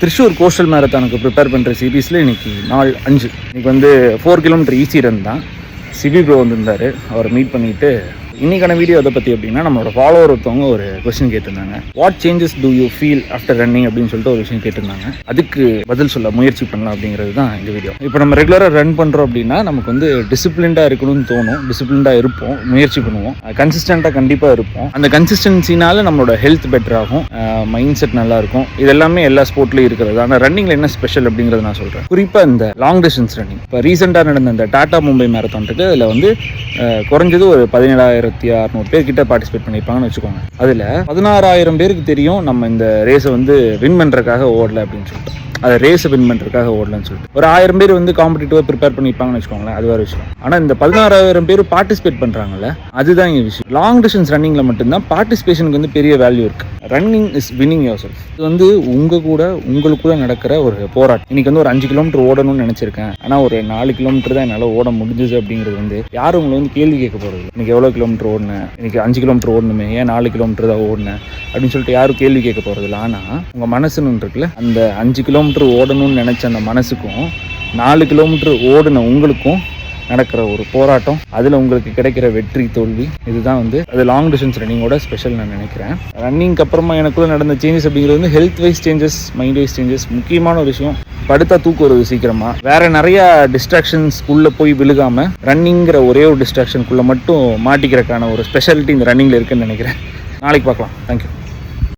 Thrissur coastal மேரத்தானுக்கு prepare பண்ணுற சீரீஸில் இன்றைக்கி நாள் 5. இன்றைக்கி வந்து 4 கிலோமீட்டர் ஈஸி ரன் தான். சிபி ப்ரோ வந்திருந்தார். அவரை மீட் பண்ணிவிட்டு இன்றைக்கான வீடியோ அதை பற்றி அப்படின்னா நம்மளோட ஃபாலோவர் ஒருத்தவங்க ஒரு கொஸ்டின் கேட்டிருந்தாங்க. What changes do you feel after running அப்படின்னு சொல்லிட்டு ஒரு விஷயம் கேட்டிருந்தாங்க. அதுக்கு பதில் சொல்ல முயற்சி பண்ணலாம் அப்படிங்கிறது தான் இந்த வீடியோ. இப்போ நம்ம ரெகுலராக ரன் பண்ணுறோம் அப்படின்னா நமக்கு வந்து டிசிப்ளின்டாக இருக்கணும்னு தோணும். டிசிப்ளின்டாக இருப்போம், முயற்சி பண்ணுவோம், கன்சிஸ்டண்ட்டாக கண்டிப்பாக இருப்போம். அந்த கன்சிஸ்டன்சினால நம்மளோட ஹெல்த் பெட்டர் ஆகும், மைண்ட் செட் நல்லாயிருக்கும். இதெல்லாமே எல்லா ஸ்போர்ட்லேயும் இருக்கிறது. ஆனால் ரன்னிங்கில் என்ன ஸ்பெஷல் அப்படிங்கிறத நான் சொல்கிறேன். குறிப்பாக இந்த லாங் டிஸ்டன்ஸ் ரன்னிங். இப்போ ரீசெண்டாக நடந்த இந்த டாடா மும்பை மேரத்தான் இருக்குது. அதில் வந்து குறைஞ்சது ஒரு 17,600 பேர் கிட்ட பார்ட்டிசிபேட் பண்ணியிருப்பாங்கன்னு வச்சுக்கோங்க. அதில் 16,000 பேருக்கு தெரியும் நம்ம இந்த ரேஸை வந்து வின் பண்ணுறதுக்காக ஓடல அப்படின்னு சொல்லிட்டு, அதை ரேஸை வின் பண்ணுறதுக்காக ஓடலன்னு சொல்லிட்டு. ஒரு 1000 பேர் வந்து காம்படிட்டிவாக ப்ரிப்பேர் பண்ணியிருப்பாங்கன்னு வச்சுக்கோங்களேன், அது வேறு விஷயம். ஆனால் இந்த 16,000 பேர் பார்ட்டிசிபேட் பண்ணுறாங்கல்ல, அதுதான் இங்கே விஷயம். லாங் டிஸ்டன்ஸ் ரன்னிங்கில் மட்டும்தான் பார்ட்டிசிபேஷனுக்கு வந்து பெரிய வேல்யூ இருக்குது. Running is winning your self. இது வந்து உங்களுக்கு கூட நடக்கிற ஒரு போராட்டம். இன்னைக்கு வந்து ஒரு 5 கிலோமீட்டர் ஓடணும்னு நினச்சிருக்கேன், ஆனால் ஒரு 4 கிலோமீட்டர் தான் என்னால் ஓட முடிஞ்சது அப்படிங்கிறது வந்து யாரும் உங்களை வந்து கேள்வி கேட்க போகிறது. இன்னைக்கு எவ்வளோ கிலோமீட்டர் ஓடினேன், இன்னைக்கு 5 கிலோமீட்டர் ஓடணுமே, ஏன் 4 கிலோமீட்டர் தான் ஓடினேன் அப்படின்னு சொல்லிட்டு யாரும் கேள்வி கேட்க போகிறது இல்லை. ஆனால் உங்கள் மனசுன்னு இருக்குல்ல, அந்த 5 கிலோமீட்டர் ஓடணும்னு நினச்ச அந்த மனசுக்கும் 4 கிலோமீட்டர் ஓடின உங்களுக்கும் நடக்கிற ஒரு போராட்டம், அதில் உங்களுக்கு கிடைக்கிற வெற்றி தோல்வி, இதுதான் வந்து அது லாங் டிஸ்டன்ஸ் ரன்னிங்கோட ஸ்பெஷல் நான் நினைக்கிறேன். ரன்னிங்க்கு அப்புறமா எனக்குள்ள நடந்த சேஞ்சஸ் அப்படிங்கிறது வந்து health wise changes, mind wise changes. முக்கியமான ஒரு விஷயம், படுத்தா தூக்கம் வருது சீக்கிரமாக. வேறு நிறையா டிஸ்ட்ராக்ஷன்ஸ்குள்ளே போய் விழுகாமல் ரன்னிங்கிற ஒரே ஒரு டிஸ்ட்ராக்ஷனுக்குள்ளே மட்டும் மாட்டிக்கிறதுக்கான ஒரு ஸ்பெஷாலிட்டி இந்த ரன்னிங்கில் இருக்குன்னு நினைக்கிறேன். நாளைக்கு பார்க்கலாம். தேங்க்யூ.